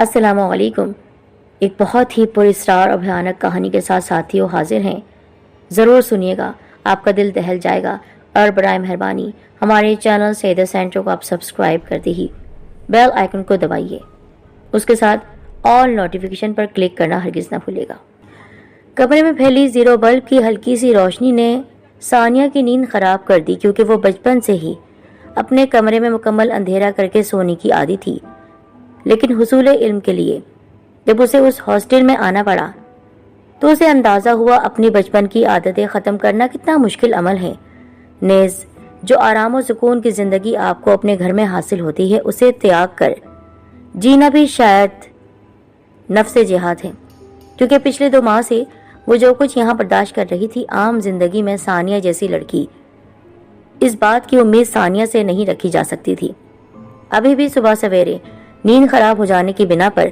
السلام علیکم۔ ایک بہت ہی پراسرار اور بھیانک کہانی کے ساتھ ساتھیوں حاضر ہیں۔ ضرور سنیے گا، آپ کا دل دہل جائے گا، اور برائے مہربانی ہمارے چینل سیدہ سینٹر کو آپ سبسکرائب کرتے ہی بیل آئیکن کو دبائیے، اس کے ساتھ آل نوٹیفیکیشن پر کلک کرنا ہرگز نہ بھولے گا۔ کمرے میں پھیلی زیرو بلب کی ہلکی سی روشنی نے ثانیہ کی نیند خراب کر دی، کیونکہ وہ بچپن سے ہی اپنے کمرے میں مکمل اندھیرا کر کے سونے کی عادی تھی۔ لیکن حصول علم کے لیے جب اسے اس ہاسٹل میں آنا پڑا تو اسے اندازہ ہوا اپنی بچپن کی عادتیں ختم کرنا کتنا مشکل عمل ہے۔ نیز جو آرام و سکون کی زندگی آپ کو اپنے گھر میں حاصل ہوتی ہے، اسے تیاگ کر جینا بھی شاید نفس جہاد ہے، کیونکہ پچھلے 2 ماہ سے وہ جو کچھ یہاں برداشت کر رہی تھی، عام زندگی میں ثانیہ جیسی لڑکی اس بات کی امید ثانیہ سے نہیں رکھی جا سکتی تھی۔ ابھی بھی صبح سویرے نیند خراب ہو جانے کی بنا پر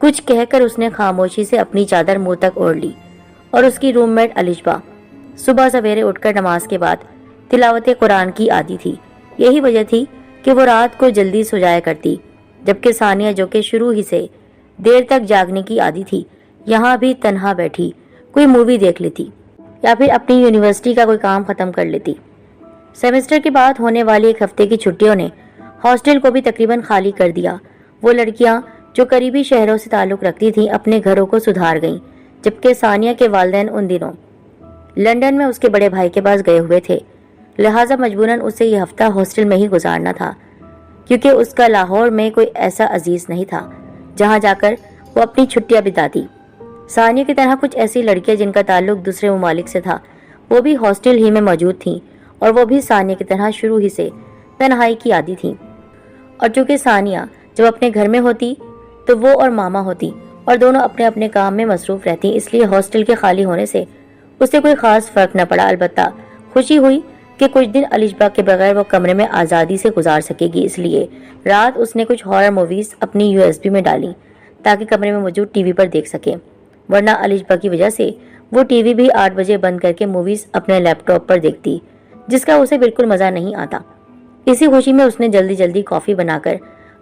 کچھ کہہ کر اس نے خاموشی سے اپنی چادر منہ تک اوڑھ لی، اور اس کی روم میٹ الشبا صبح سویرے اٹھ کر نماز کے بعد تلاوت قرآن کی عادی تھی۔ یہی وجہ تھی کہ وہ رات کو جلدی سو جایا کرتی، جبکہ ثانیہ جو کہ شروع ہی سے دیر تک جاگنے کی عادی تھی، یہاں بھی تنہا بیٹھی کوئی مووی دیکھ لیتی یا پھر اپنی یونیورسٹی کا کوئی کام ختم کر لیتی۔ سیمسٹر کے بعد ہونے والی 1 ہفتے کی چھٹیوں نے ہاسٹل کو بھی تقریباً خالی کر دیا۔ وہ لڑکیاں جو قریبی شہروں سے تعلق رکھتی تھیں، اپنے گھروں کو سدھار گئیں، جبکہ ثانیہ کے والدین ان دنوں لندن میں اس کے بڑے بھائی کے پاس گئے ہوئے تھے، لہٰذا مجبوراً اسے یہ ہفتہ ہاسٹل میں ہی گزارنا تھا، کیونکہ اس کا لاہور میں کوئی ایسا عزیز نہیں تھا جہاں جا کر وہ اپنی چھٹیاں بتاتی۔ ثانیہ کی طرح کچھ ایسی لڑکیاں جن کا تعلق دوسرے ممالک سے تھا، وہ بھی ہاسٹل ہی میں موجود تھیں، اور وہ بھی ثانیہ کی طرح شروع ہی سے تنہائی کی عادی تھیں۔ اور چونکہ ثانیہ جب اپنے گھر میں ہوتی تو وہ اور ماما ہوتی، اور دونوں اپنے اپنے کام میں مصروف رہتی، اس لیے ہاسٹل کے خالی ہونے سے اسے کوئی خاص فرق نہ پڑا۔ البتہ خوشی ہوئی کہ کچھ دن الشبا کے بغیر وہ کمرے میں آزادی سے گزار سکے گی، اس لیے رات اس نے کچھ ہارر موویز اپنی USB میں ڈالی تاکہ کمرے میں موجود ٹی وی پر دیکھ سکے، ورنہ الشبا کی وجہ سے وہ ٹی وی بھی 8 بجے بند کر کے موویز اپنے لیپ ٹاپ پر دیکھتی، جس کا اسے بالکل مزہ نہیں آتا۔ اسی خوشی میں اس نے جلدی جلدی کافی بنا کر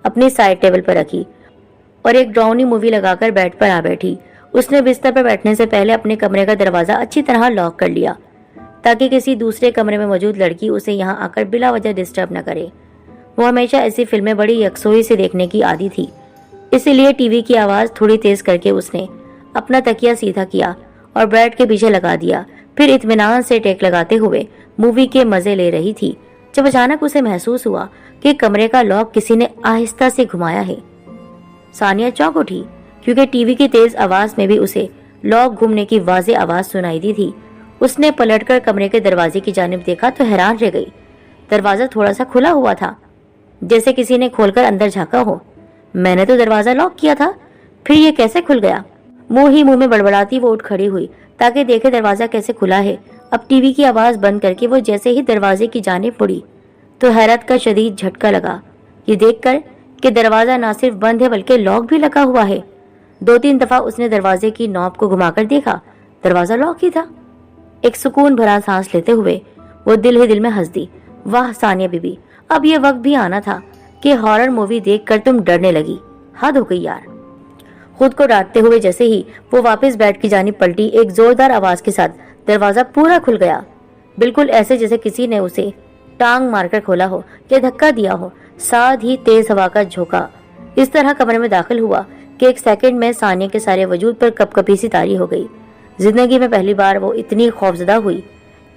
اپنی سائڈ ٹیبل پر رکھی اور ایک ڈراؤنی مووی لگا کر بیڈ پر آ بیٹھی۔ اس نے بستر پر بیٹھنے سے پہلے اپنے کمرے کا دروازہ اچھی طرح لاک کر لیا تاکہ کسی دوسرے کمرے میں موجود لڑکی اسے یہاں آ کر بلا وجہ ڈسٹرب نہ کرے۔ وہ ہمیشہ ایسی فلمیں بڑی یکسوئی سے دیکھنے کی عادی تھی، اسی لیے ٹی وی کی آواز تھوڑی تیز کر کے اس نے اپنا تکیہ سیدھا کیا اور بیڈ کے پیچھے لگا دیا، پھر اطمینان سے ٹیک لگاتے ہوئے مووی کے مزے لے رہی تھی، جب اچانک اسے محسوس ہوا کہ کمرے کا لاک کسی نے آہستہ سے گھمایا ہے۔ ثانیہ چونک اٹھی، کیونکہ ٹی وی کی تیز آواز میں بھی اسے لاک گھومنے کی واضح آواز سنائی دی تھی۔ اس نے پلٹ کر کمرے کے دروازے کی جانب دیکھا تو حیران رہ گئی۔ دروازہ تھوڑا سا کھلا ہوا تھا، جیسے کسی نے کھول کر اندر جھانکا ہو۔ میں نے تو دروازہ لاک کیا تھا، پھر یہ کیسے کھل گیا؟ منہ میں بڑبڑاتی وہ اٹھ کھڑی ہوئی تاکہ دیکھے دروازہ کیسے کھلا ہے۔ اب ٹی وی کی آواز بند کر کے وہ جیسے ہی دروازے کی جانب مڑی تو حیرت کا شدید جھٹکا لگا، یہ دیکھ کر کہ دروازہ نہ صرف بند ہے بلکہ لاک بھی لگا ہوا ہے۔ 2-3 دفعہ اس نے دروازے کی نوب کو گھما کر دیکھا، دروازہ لاک ہی تھا۔ ایک سکون بھرا سانس لیتے ہوئے وہ دل ہی دل میں ہنس دی، واہ ثانیہ بی بی، اب یہ وقت بھی آنا تھا کہ ہارر مووی دیکھ کر تم ڈرنے لگی، حد ہو گئی یار۔ خود کو ڈانٹتے ہوئے جیسے ہی وہ واپس بیڈ کی جانب پلٹی، ایک زوردار آواز کے ساتھ دروازہ پورا کھل گیا، بالکل ایسے جیسے کسی نے اسے ٹانگ مار کر کھولا ہو یا دھکا دیا ہو۔ ساتھ ہی تیز ہوا کا جھونکا اس طرح کمرے میں داخل ہوا کہ ایک سیکنڈ میں ثانیہ کے سارے وجود پر کپ کپی سی طاری ہو گئی۔ زندگی میں پہلی بار وہ اتنی خوفزدہ ہوئی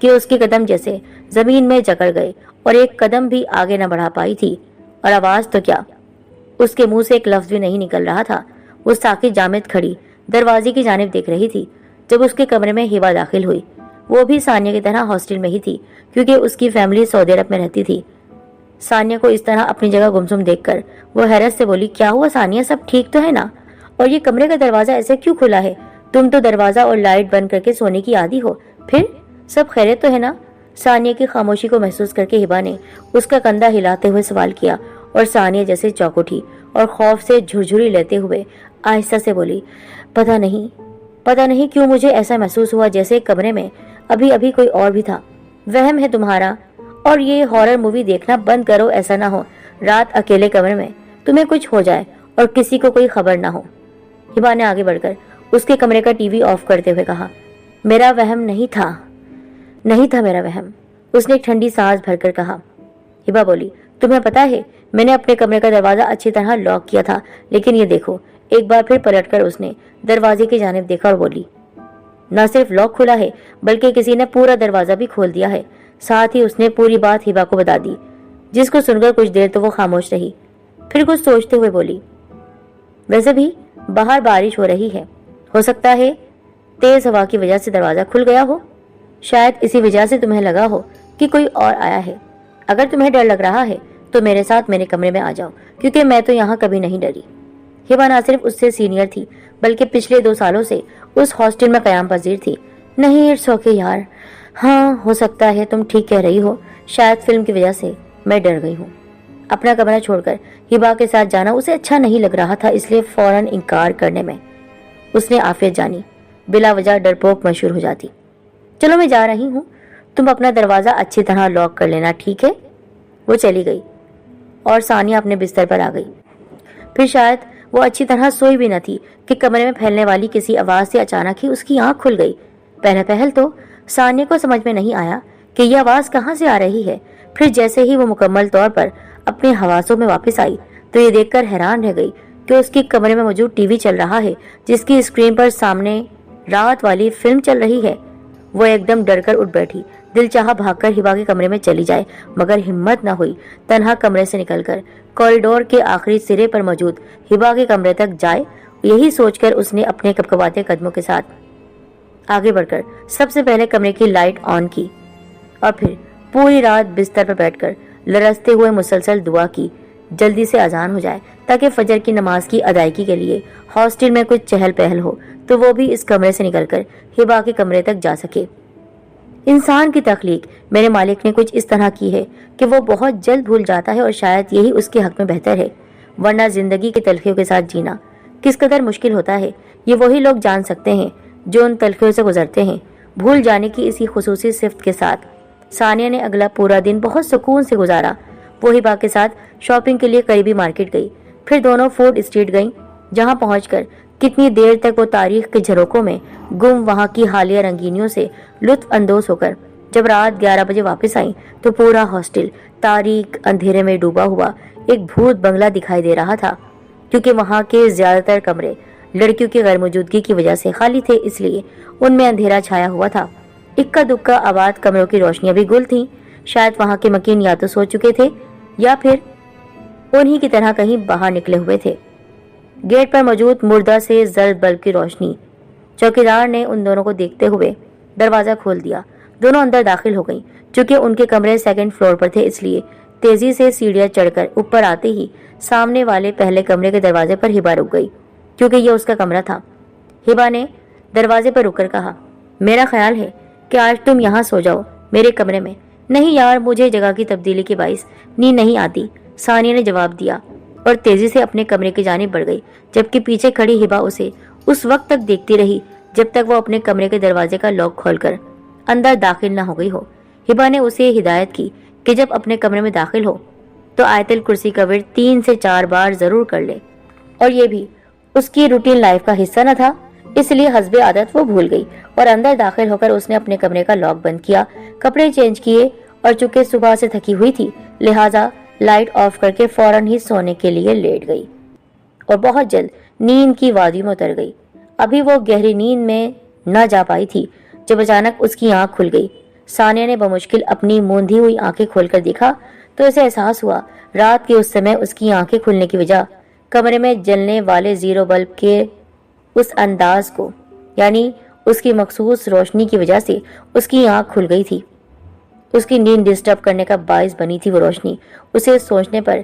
کہ اس کے قدم جیسے زمین میں جکڑ گئے اور ایک قدم بھی آگے نہ بڑھا پائی تھی، اور آواز تو کیا، اس کے منہ سے ایک لفظ بھی نہیں نکل رہا تھا۔ وہ ساکت جامد کھڑی دروازے کی جانب دیکھ رہی تھی جب اس کے کمرے میں ہبا داخل ہوئی۔ وہ بھی ثانیہ کی طرح ہاسٹل میں ہی تھی، کیونکہ اس کی فیملی سعودی عرب میں رہتی تھی۔ ثانیہ کو اس طرح اپنی جگہ گمسم دیکھ کر وہ حیرت سے بولی، کیا ہوا ثانیہ، سب ٹھیک تو ہے نا؟ اور یہ کمرے کا دروازہ ایسے کیوں کھلا ہے؟ تم تو دروازہ اور لائٹ بند کر کے سونے کی عادی ہو، پھر سب خیریت تو ہے نا؟ ثانیہ کی خاموشی کو محسوس کر کے ہبا نے اس کا کندھا ہلاتے ہوئے سوال کیا، اور ثانیہ جیسے چونک اٹھی اور خوف سے جھرجھری لیتے ہوئے آہستہ سے بولی، پتہ نہیں کیوں مجھے ایسا محسوس ہوا جیسے کمرے میں ابھی کوئی اور بھی تھا۔ وہم ہے تمہارا، اور یہ ہارر مووی دیکھنا بند کرو، ایسا نہ ہو رات اکیلے کمرے میں تمہیں کچھ ہو جائے और किसी को कोई खबर ना हो। हिबा ने आगे बढ़कर उसके कमरे का टीवी ऑफ करते हुए कहा, मेरा वहम नहीं था मेरा वहम। उसने एक ठंडी सांस भरकर कहा। हिबा बोली, तुम्हें पता है मैंने अपने कमरे का दरवाजा अच्छी तरह लॉक किया था, लेकिन ये देखो। एक बार फिर पलटकर उसने दरवाजे की जानिब देखा और बोली, न सिर्फ लॉक खुला है बल्कि किसी ने पूरा दरवाजा भी खोल दिया है। साथ ही उसने पूरी बात हिबा को बता दी, जिसको सुनकर कुछ देर तो वो खामोश रही, फिर कुछ सोचते हुए बोली, वैसे भी बाहर बारिश हो रही है, हो सकता है तेज हवा की वजह से दरवाजा खुल गया हो। शायद इसी वजह से तुम्हें लगा हो कि कोई और आया है। अगर तुम्हें डर लग रहा है तो मेरे साथ मेरे कमरे में आ जाओ, क्योंकि मैं तो यहाँ कभी नहीं डरी। हिबा न सिर्फ उससे सीनियर थी बल्कि पिछले 2 सालों से उस हॉस्टल में कयाम पजीर थी। नहीं, इट्स ओके यार। हाँ, हो सकता है तुम ठीक कह रही हो, शायद फिल्म की वजह से मैं डर गई हूँ। अपना कमरा छोड़कर हिबा के साथ जाना उसे अच्छा नहीं लग रहा था, इसलिए फौरन इनकार करने में उसने आफियत जानी। बिला वजह डरपोक मशहूर हो जाती। चलो मैं जा रही हूँ, तुम अपना दरवाजा अच्छी तरह लॉक कर लेना, ठीक है? वो चली गई और सानिया अपने बिस्तर पर आ गई। फिर शायद वो अच्छी तरह सोई भी न थी कि कमरे में फैलने वाली किसी आवाज से अचानक ही उसकी आंख खुल गई। पहल तो सानिया को समझ में नहीं आया कि यह आवाज कहाँ से आ रही है। फिर जैसे ही वो मुकम्मल तौर पर अपने हवासों में वापस आई तो ये देखकर हैरान रह गई कि उसके कमरे में मौजूद टीवी चल रहा है, जिसकी स्क्रीन पर सामने रात वाली फिल्म चल रही है। वो एकदम डरकर उठ बैठी। दिल चाहा भागकर हिबा के कमरे में चली जाए, मगर हिम्मत न हुई। तन्हा कमरे से निकलकर कॉरिडोर के आखिरी सिरे पर मौजूद हिबा के कमरे तक जाए, यही सोचकर उसने अपने कपकपाते कदमों के साथ आगे बढ़कर सबसे पहले कमरे की लाइट ऑन की और फिर पूरी रात बिस्तर पर बैठकर लरसते हुए मुसलसल दुआ की, जल्दी से अजान हो जाए ताकि फजर की नमाज की अदायगी के लिए हॉस्टल में कुछ चहल पहल हो तो वो भी इस कमरे से निकलकर हिबा के कमरे तक जा सके। इंसान की तख्लीक मेरे मालिक ने कुछ इस तरह की है कि वो बहुत जल्द भूल जाता है और शायद यही उसके हक में बेहतर है, वरना जिंदगी की तलखियों के साथ जीना किस कदर मुश्किल होता है ये वही लोग जान सकते हैं जो उन तलखियों से गुजरते हैं। भूल जाने की इसी खुसूसी सिफ्त के साथ सानिया ने अगला पूरा दिन बहुत सुकून से गुजारा। वो हिबा के साथ शॉपिंग के लिए करीबी मार्केट गई, फिर दोनों फूड स्ट्रीट गईं, जहां पहुंचकर कितनी देर तक वो तारीख के झरोकों में गुम वहां की हालिया रंगीनियों से लुत्फ अंदोज होकर जब रात 11 बजे वापस आई तो पूरा हॉस्टल तारीख अंधेरे में डूबा हुआ एक भूत बंगला दिखाई दे रहा था। क्योंकि वहां के ज्यादातर कमरे लड़कियों की गैर मौजूदगी की वजह से खाली थे, इसलिए उनमें अंधेरा छाया हुआ था। इक्का दुक्का आबाद कमरों की रोशनियां भी गुल थीं। शायद वहां के मकीन या तो सो चुके थे या फिर उन्हीं की तरह कहीं बाहर निकले हुए थे। गेट पर मौजूद मुर्दा से जर्द बल्ब की रोशनी। चौकीदार ने उन दोनों को देखते हुए दरवाजा खोल दिया। दोनों अंदर दाखिल हो गईं। चूंकि उनके कमरे 2nd फ्लोर पर थे, इसलिए तेजी से सीढ़ियां चढ़कर ऊपर आते ही सामने वाले पहले कमरे के दरवाजे पर हिबा रुक गई, क्योंकि यह उसका कमरा था। हिबा ने दरवाजे पर रुककर कहा, मेरा ख्याल है कि आज तुम यहाँ सो जाओ मेरे कमरे में। नहीं यार, मुझे जगह की तब्दीली के बाइस नींद नहीं आती, सानिया ने जवाब दिया और तेजी से अपने कमरे की जानिब बढ़ गई, जबकि पीछे खड़ी हिबा उसे उस वक्त तक देखती रही जब तक वो अपने कमरे के दरवाजे का लॉक खोलकर अंदर दाखिल न हो गई हो। हिबा ने उसे हिदायत की कि जब अपने कमरे में दाखिल हो तो आयतल कुर्सी का विर्द 3 से 4 बार जरूर कर ले, और ये भी उसकी रूटीन लाइफ का हिस्सा न था, इसलिए हस्बे आदत वो भूल गई और अंदर दाखिल होकर उसने अपने कमरे का लॉक बंद किया, कपड़े चेंज किए और चूंकि सुबह से थकी हुई थी लिहाजा लाइट ऑफ करके फौरन ही सोने के लिए लेट गई और बहुत जल्द नींद की वादी में उतर गई। अभी वो गहरी नींद में न जा पाई थी जब अचानक उसकी आंख खुल गई। सानिया ने बमुश्किल अपनी मूंदी हुई आंखें खोलकर देखा तो उसे एहसास हुआ रात के उस समय उसकी आंखें खुलने की वजह कमरे में जलने वाले 0 बल्ब के उस अंदाज को, यानी उसकी मखसूस रोशनी की वजह से उसकी आंख खुल गई थी। उसकी नींद डिस्टर्ब करने का बाइस बनी थी वो रोशनी। उसे सोचने पर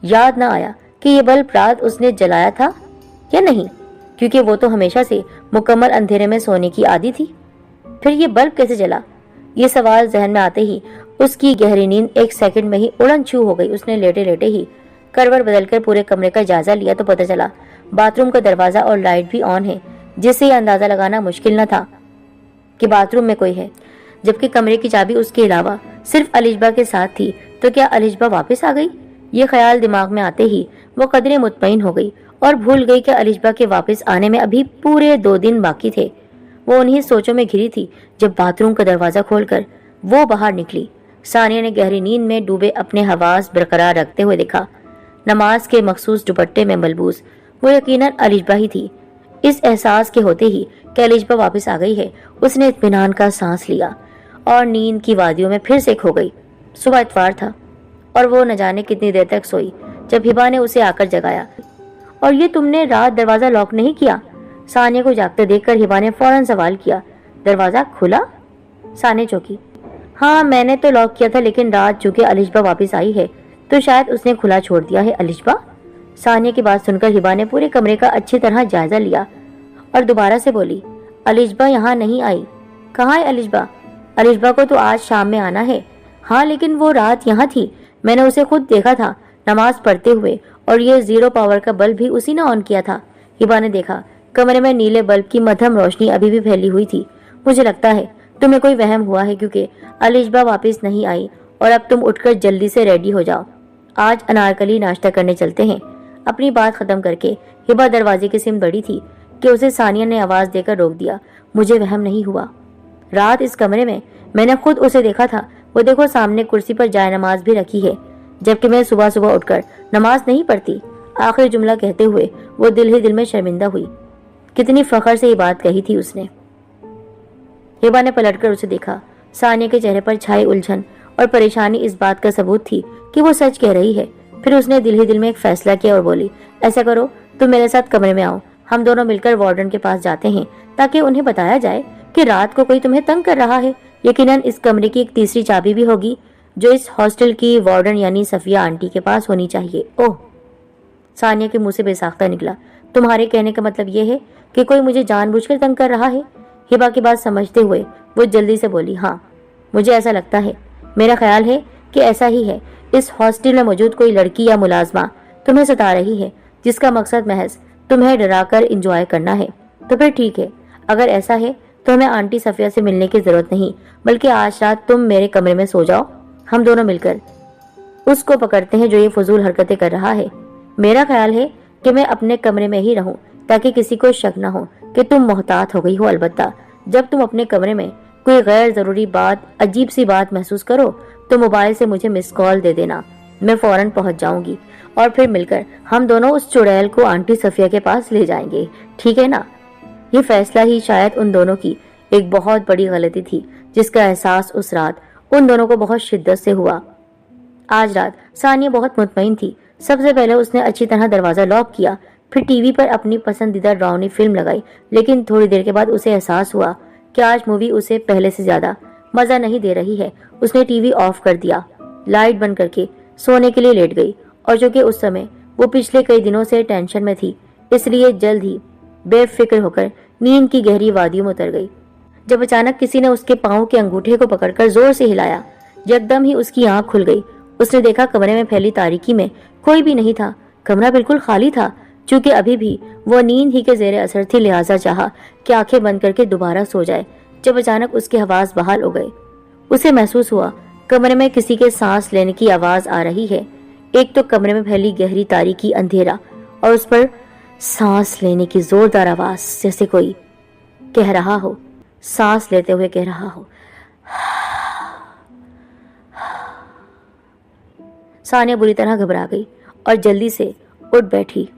याद न आया कि ये बल्ब रात उसने जलाया था या नहीं, क्योंकि वो तो हमेशा से मुकम्मल अंधेरे में सोने की आदी थी। फिर ये बल्ब कैसे जला? ये सवाल जहन में आते ही उसकी गहरी नींद 1 सेकंड में ही उड़न छू हो गई। उसने लेटे लेटे ही करवट बदलकर पूरे कमरे का जायजा लिया तो पता चला बाथरूम का दरवाजा और लाइट भी ऑन है, जिससे यह अंदाजा लगाना मुश्किल न था कि बाथरूम में कोई है। जबकि कमरे की चाबी उसके अलावा सिर्फ अलिजबा के साथ थी, तो क्या अलिजबा वापस आ गई? ये ख्याल दिमाग में आते ही वो कदरे मुतमईन हो गई और भूल गई कि अलिशबा के वापस आने में अभी पूरे 2 दिन बाकी थे। वो उन्हीं सोचों में घिरी थी जब बाथरूम का दरवाजा खोलकर वो बाहर निकली। सानिया ने गहरी नींद में डूबे अपने हवास बरकरार रखते हुए देखा। नमाज के मखसूस दुपट्टे में मलबूस वो यकीनन अलिशबा ही थी। इस एहसास के होते ही कि अलिशबा वापस आ गई है, उसने इत्मीनान का सांस लिया और नींद की वादियों में फिर से खो गई। सुबह इतवार था और वो न जाने कितनी देर तक सोई जब हिबा ने उसे आकर जगाया। और ये तुमने रात दरवाजा लॉक नहीं किया? सानिया को जागते देखकर हिबा ने फौरन सवाल किया। दरवाजा खुला? सानिया चौंकी। हाँ, मैंने तो लॉक किया था, लेकिन रात चूंकि अलिशबा वापस आई है तो शायद उसने खुला छोड़ दिया है। अलिशबा? सानिया की बात सुनकर हिबा ने पूरे कमरे का अच्छी तरह जायजा लिया और दोबारा से बोली, अलिशबा यहाँ नहीं आई। कहाँ है अलिशबा? अलिशबा को तो आज शाम में आना है। हाँ, लेकिन वो रात यहाँ थी, मैंने उसे खुद देखा था नमाज पढ़ते हुए, और ये 0 पावर का बल्ब भी उसी ने ऑन किया था। हिबा ने देखा कमरे में नीले बल्ब की मध्यम रोशनी अभी भी फैली हुई थी। मुझे लगता है तुम्हें कोई वहम हुआ है, क्योंकि अलिशबा वापस नहीं आई और अब तुम उठकर जल्दी से रेडी हो जाओ। आज अनारकली नाश्ता करने चलते हैं। अपनी बात खत्म करके हिबा दरवाजे की सिम बढ़ी थी कि उसे सानिया ने आवाज देकर रोक दिया। मुझे वहम नहीं हुआ। रात इस कमरे में मैंने खुद उसे देखा था। वो देखो, सामने कुर्सी पर जाए नमाज भी रखी है, जबकि मैं सुबह सुबह उठकर नमाज नहीं पढ़ती। आखिरी जुमला कहते हुए वो दिल ही दिल में शर्मिंदा हुई। कितनी फख्र से ये बात कही थी उसने। हिबा ने पलटकर उसे देखा। सानिया के चेहरे पर छाई उलझन और परेशानी इस बात का सबूत थी कि वो सच कह रही है। फिर उसने दिल ही दिल में एक फैसला किया और बोली, ऐसा करो, तुम मेरे साथ कमरे में आओ, हम दोनों मिलकर वार्डन के पास जाते हैं ताकि उन्हें बताया जाए कि रात को कोई तुम्हें तंग कर रहा है। यकीनन इस कमरे की एक तीसरी चाबी भी होगी जो इस हॉस्टल की वार्डन यानी सफिया आंटी के पास होनी चाहिए। ओह, सानिया के मुंह से बेसाख्ता निकला। तुम्हारे कहने का मतलब यह है कि कोई मुझे जानबूझकर तंग कर रहा है? हिबा की बात समझते हुए वो जल्दी से बोली, हाँ, मुझे ऐसा लगता है। मेरा ख्याल है कि ऐसा ही है। इस हॉस्टल में मौजूद कोई लड़की या मुलाजमा तुम्हें सता रही है, जिसका मकसद महज तुम्हें डराकर एंजॉय करना है। तो फिर ठीक है, अगर ऐसा है तो हमें आंटी सफिया से मिलने की जरूरत नहीं, बल्कि आज रात तुम मेरे कमरे में सो जाओ। हम दोनों मिलकर उसको पकड़ते हैं जो ये फजूल हरकतें कर रहा है। मेरा ख्याल है कि मैं अपने कमरे में ही रहूं ताकि किसी को शक न हो कि तुम मोहतात हो गई हो। अलबत्ता जब तुम अपने कमरे में कोई गैर जरूरी बात, अजीब सी बात महसूस करो तो मोबाइल से मुझे मिस कॉल दे देना। मैं फौरन पहुंच जाऊंगी और फिर मिलकर हम दोनों उस चुड़ैल को आंटी सफिया के पास ले जाएंगे, ठीक है ना? ये फैसला ही शायद उन दोनों की एक बहुत बड़ी गलती थी, जिसका एहसास उस रात उन दोनों को बहुत शिद्दत से हुआ। आज रात सानिया बहुत मुतमईन थी। सबसे पहले उसने अच्छी तरह दरवाजा लॉक किया, फिर टीवी पर अपनी पसंदीदा ड्रावनी फिल्म लगाई। लेकिन थोड़ी देर के बाद उसे एहसास हुआ कि आज मूवी उसे पहले से ज्यादा मजा नहीं दे रही है। उसने टीवी ऑफ कर दिया, लाइट बंद करके सोने के लिए लेट गई, और जो कि उस समय वो पिछले कई दिनों से टेंशन में थी, इसलिए जल्द ही बेफिक्र होकर नींद की गहरी वादियों में उतर गई। जब अचानक किसी ने उसके पांव के अंगूठे को पकड़कर जोर से हिलाया, यकदम ही उसकी आंख खुल गई। उसने देखा कमरे में फैली तारीकी में कोई भी नहीं था। कमरा बिल्कुल खाली था। चूंकि अभी भी वो नींद ही के जेरे असर थी, लिहाजा चाहा कि आंखें बंद करके दोबारा सो जाए। जब अचानक उसके हवास बहाल हो गए, उसे महसूस हुआ कमरे में किसी के सांस लेने की आवाज आ रही है। एक तो कमरे में फैली गहरी तारीकी, अंधेरा, और उस पर सांस लेने की जोरदार आवाज, जैसे कोई कह रहा हो, सांस लेते हुए कह रहा हो। सानिया बुरी तरह घबरा गई और जल्दी से उठ बैठी।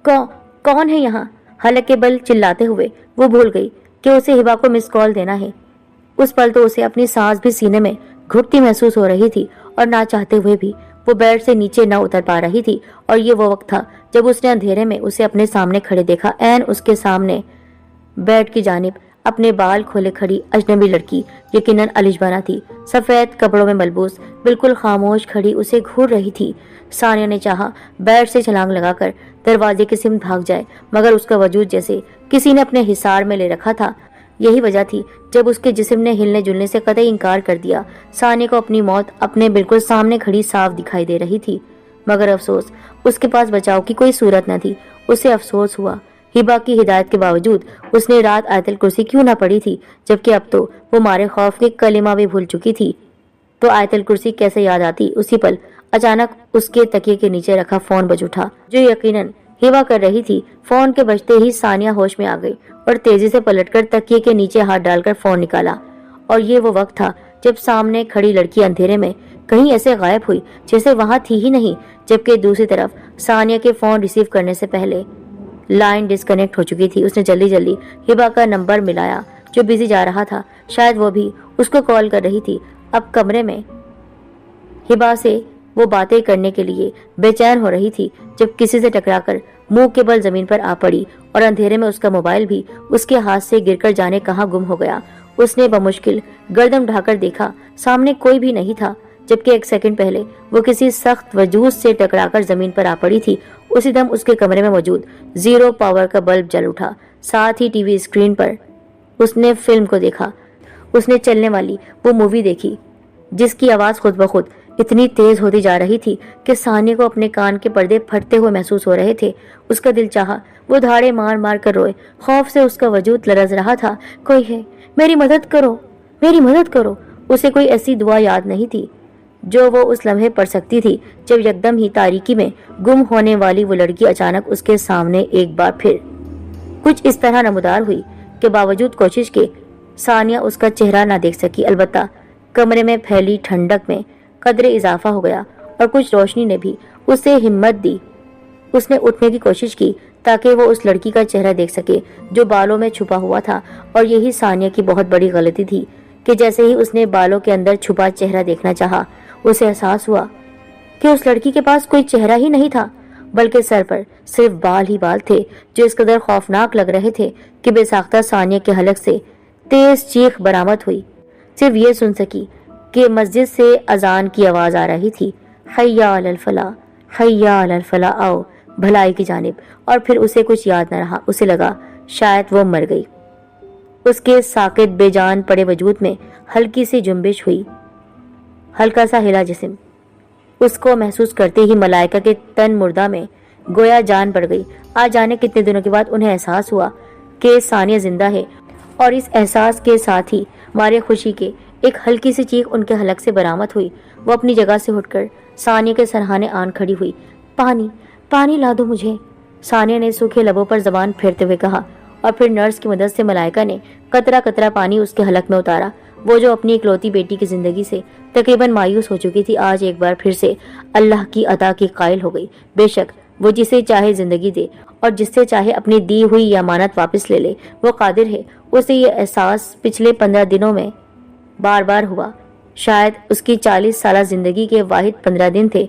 कौन है यहाँ? हलके बल चिल्लाते हुए वो भूल गई कि उसे हिबा को मिस कॉल देना है। उस पल तो उसे अपनी सांस भी सीने में घुटती महसूस हो रही थी, और ना चाहते हुए भी वो बेड से नीचे न उतर पा रही थी। और ये वो वक्त था जब उसने अंधेरे में उसे अपने सामने खड़े देखा। ऐन उसके सामने बेड की जानिब अपने बाल खोले खड़ी अजनबी लड़की यकीनन अलिशबा थी। सफेद कपड़ों में मलबूस, बिल्कुल खामोश खड़ी उसे घूर रही थी। सानिया ने चाहा बेड से छलांग लगाकर दरवाजे की सिम भाग जाए, मगर उसका वजूद जैसे किसी ने अपने हिसार में ले रखा था। यही वजह थी जब उसके जिस्म ने हिलने जुलने से कतई इनकार कर दिया। सानिया को अपनी मौत अपने बिल्कुल सामने खड़ी साफ दिखाई दे रही थी, मगर अफसोस उसके पास बचाव की कोई सूरत न थी। उसे अफसोस हुआ हिबा की हिदायत के बावजूद उसने रात आयतल कुर्सी क्यों ना पढ़ी थी, जबकि अब तो वो मारे खौफ के कलिमा भी भूल चुकी थी। तो आयतल कुर्सी कैसे याद आती? उसी पल अचानक उसके तकिए के नीचे रखा फोन बज उठा, जो यकीनन हिबा कर रही थी। फोन के बजते ही सानिया होश में आ गई और तेजी से पलटकर तकिए के नीचे हाथ डालकर फोन निकाला। और ये वो वक्त था जब सामने खड़ी लड़की अंधेरे में कहीं ऐसे गायब हुई जैसे वहां थी ही नहीं, जबकि दूसरी तरफ सानिया के फोन रिसीव करने से पहले लाइन डिस्कनेक्ट हो चुकी थी। उसने जल्दी जल्दी हिबा का नंबर मिलाया जो बिजी जा रहा था। शायद वो भी उसको कॉल कर रही थी। अब कमरे में हिबा से वो बातें करने के लिए बेचैन हो रही थी जब किसी से टकराकर मुंह के बल जमीन पर आ पड़ी और अंधेरे में उसका मोबाइल भी उसके हाथ से गिरकर जाने कहां गुम हो गया। उसने बमुश्किल गर्दन उठाकर देखा, सामने कोई भी नहीं था, जबकि एक सेकंड पहले वो किसी सख्त वजूद से टकराकर जमीन पर आ पड़ी थी। उसी दम उसके कमरे में मौजूद 0 पावर का बल्ब जल उठा। साथ ही टीवी स्क्रीन पर उसने फिल्म को देखा। उसने चलने वाली वो मूवी देखी जिसकी आवाज खुद ब खुद इतनी तेज होती जा रही थी कि सानिया को अपने कान के पर्दे फटते हुए महसूस हो रहे थे। उसका दिल चाहा वो धाड़े मार मार कर रोए। खौफ से उसका वजूद लरज रहा था। कोई है, मेरी मदद करो, मेरी मदद करो। उसे कोई ऐसी दुआ याद नहीं थी जो वो उस लम्हे पढ़ सकती थी जब यकदम ही तारीकी में गुम होने वाली वो लड़की अचानक उसके सामने एक बार फिर कुछ इस तरह नमूदार हुई कि बावजूद कोशिश के सानिया उसका चेहरा ना देख सकी। अलबत्ता कमरे में फैली ठंडक में कदरे इजाफा हो गया और कुछ रोशनी ने भी उसे हिम्मत दी। उसने उठने की कोशिश की ताकि वो उस लड़की का चेहरा देख सके जो बालों में छुपा हुआ था। और यही सानिया की बहुत बड़ी गलती थी कि जैसे ही उसने बालों के अंदर छुपा चेहरा देखना चाहा, उसे एहसास हुआ कि उस लड़की के पास कोई चेहरा ही नहीं था, बल्कि सर पर सिर्फ बाल ही बाल थे जो इस कदर खौफनाक लग रहे थे कि बेसाख्ता सानिया के हलक से तेज चीख बरामद हुई। सिर्फ ये सुन सकी कि मस्जिद से अजान की आवाज आ रही थी, हय्या अलल फलाह, हय्या अलल फलाह, आओ भलाई की जानिब। और फिर उसे कुछ याद न रहा। उसे लगा शायद वो मर गई। उसके साकित बेजान पड़े वजूद में हल्की सी जुम्बिश हुई, हल्का सा हिला जिस्म। उसको महसूस करते ही मलाइका के तन मुर्दा में गोया जान पड़ गई। आज जाने कितने दिनों के बाद उन्हें एहसास हुआ कि सानिया जिंदा है। और इस एहसास के साथ ही मारे खुशी के एक हल्की सी चीख उनके हलक से बरामद हुई। वो अपनी जगह से उठकर सानिया के सरहाने आन खड़ी हुई। पानी, पानी ला दो मुझे, सानिया ने सूखे लबों पर जबान फेरते हुए कहा। और फिर नर्स की मदद से मलाइका ने कतरा कतरा पानी उसके हलक में उतारा। वो जो अपनी इकलौती बेटी की जिंदगी से तकरीबन मायूस हो चुकी थी, आज एक बार फिर से अल्लाह की अता की कायल हो गई। बेशक वो जिसे चाहे जिंदगी दे और जिससे चाहे अपनी दी हुई अमानत वापस ले ले, वो कादिर है। उसे ये एहसास पिछले 15 दिनों में बार बार हुआ। शायद उसकी 40 साल जिंदगी के वाहिद 15 दिन थे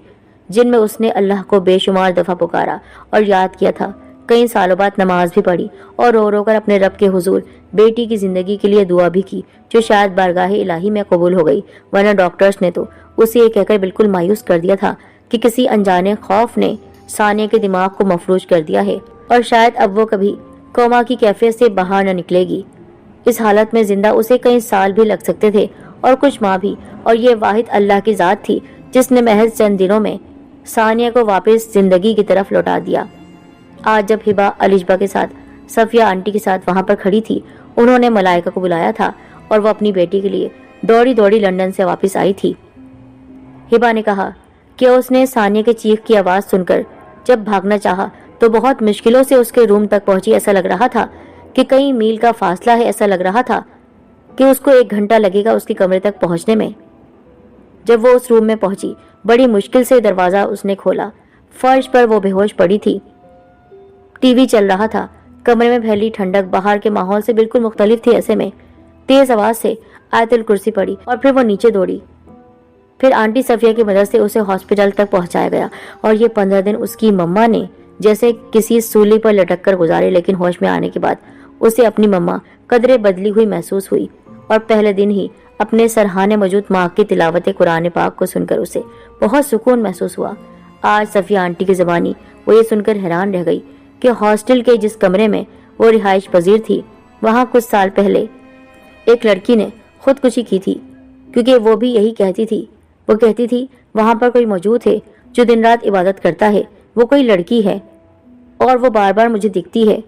जिनमें उसने अल्लाह को बेशुमार दफा पुकारा और याद किया था। कई सालों बाद नमाज भी पढ़ी और रो रो कर अपने रब के हुजूर बेटी की जिंदगी के लिए दुआ भी की, जो शायद बारगाह इलाही में कबूल हो गई। वरना डॉक्टर्स ने तो उसे ये कहकर बिल्कुल मायूस कर दिया था कि किसी अनजाने खौफ ने सानिया के दिमाग को मफलूज कर दिया है और शायद अब वो कभी कोमा की कैफियत से बाहर न निकलेगी। इस हालत में जिंदा उसे कई साल भी लग सकते थे और कुछ माह भी। और ये वाहिद अल्लाह की जात थी जिसने महज चंद दिनों में सानिया को वापस जिंदगी की तरफ लौटा दिया। आज जब हिबा अलिशबा के साथ सफिया आंटी के साथ वहां पर खड़ी थी, उन्होंने मलाइका को बुलाया था और वो अपनी बेटी के लिए दौड़ी दौड़ी लंदन से वापस आई थी। हिबा ने कहा कि उसने सानिया के चीख की आवाज सुनकर जब भागना चाहा तो बहुत मुश्किलों से उसके रूम तक पहुंची। ऐसा लग रहा था कि कई मील का फासला है। ऐसा लग रहा था कि उसको 1 घंटा लगेगा उसके कमरे तक पहुंचने में। जब वो उस रूम में पहुंची, बड़ी मुश्किल से दरवाजा उसने खोला। फर्श पर वो बेहोश पड़ी थी। टीवी चल रहा था। कमरे में फैली ठंडक बाहर के माहौल से बिल्कुल मुख्तलिफ थी। ऐसे में तेज आवाज से आयतुल कुर्सी पड़ी और फिर वो नीचे दौड़ी। फिर आंटी सफिया की मदद से उसे हॉस्पिटल तक पहुंचाया गया। और ये 15 दिन उसकी मम्मा ने जैसे किसी सूली पर लटक कर गुजारे, लेकिन होश में आने के बाद उसे अपनी मम्मा कदरे बदली हुई महसूस हुई। और पहले दिन ही अपने सरहाने मौजूद माँ की तिलावत कुरान पाक को सुनकर उसे बहुत सुकून महसूस हुआ। आज सफिया आंटी की ज़बानी वो ये सुनकर हैरान रह गई कि हॉस्टल के जिस कमरे में वो रिहाइश पजीर थी, वहाँ कुछ साल पहले एक लड़की ने खुदकुशी की थी, क्योंकि वो भी यही कहती थी। वो कहती थी वहाँ पर कोई मौजूद है जो दिन रात इबादत करता है, वो कोई लड़की है और वो बार बार मुझे दिखती है।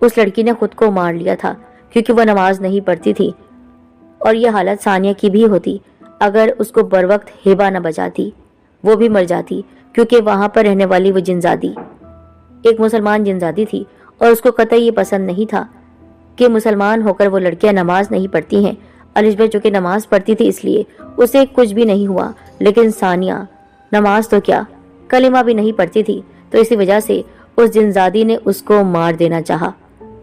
उस लड़की ने खुद को मार लिया था क्योंकि वो नमाज नहीं पढ़ती थी। और ये हालत सानिया की भी होती अगर उसको बर वक्त हिबा न बचाती। वो भी मर जाती क्योंकि वहाँ पर रहने वाली वो जिनजादी एक मुसलमान जिनजादी थी और उसको कतई ये पसंद नहीं था कि मुसलमान होकर वो लड़कियां नमाज नहीं पढ़ती हैं। अलिशबा चूंकि नमाज पढ़ती थी इसलिए उसे कुछ भी नहीं हुआ, लेकिन सानिया नमाज तो क्या कलिमा भी नहीं पढ़ती थी, तो इसी वजह से उस जिनजादी ने उसको मार देना चाहा,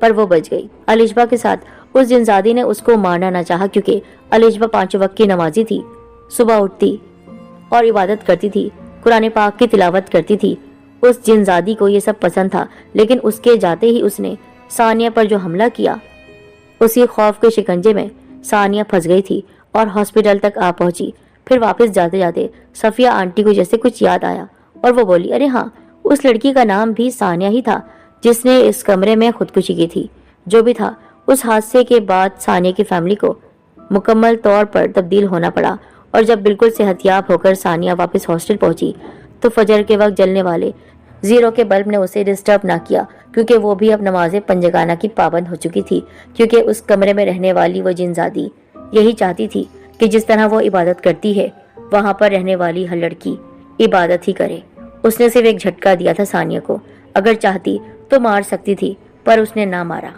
पर वो बच गई। अलिशबा के साथ उस जिनजादी ने उसको मारना न चाहा, क्योंकि अलिशबा 5 वक्त की नमाजी थी, सुबह उठती और इबादत करती थी, कुरान पाक की तिलावत करती थी। उस जिनजादी को ये सब पसंद था, लेकिन उसके जाते ही उसने सानिया पर जो हमला किया, उसी खौफ के शिकंजे में सानिया फंस गई थी और हॉस्पिटल तक आ पहुंची। फिर वापस जाते जाते सफिया आंटी को जैसे कुछ याद आया और वो बोली, अरे हाँ, उस लड़की का नाम भी सानिया ही था जिसने इस कमरे में खुदकुशी की थी। जो भी था, उस हादसे के बाद सानिया की फैमिली को मुकम्मल तौर पर तब्दील होना पड़ा, और जब बिल्कुल सेहतियाब होकर सानिया वापस हॉस्टल पहुंची तो फजर के वक्त जलने वाले जीरो के बल्ब ने उसे डिस्टर्ब ना किया, क्योंकि वो भी अब नमाज पंजगाना की पाबंद हो चुकी थी। क्योंकि उस कमरे में रहने वाली वो जिनजादी यही चाहती थी कि जिस तरह वो इबादत करती है वहां पर रहने वाली हर लड़की इबादत ही करे। उसने सिर्फ एक झटका दिया था सानिया को, अगर चाहती तो मार सकती थी, पर उसने ना मारा।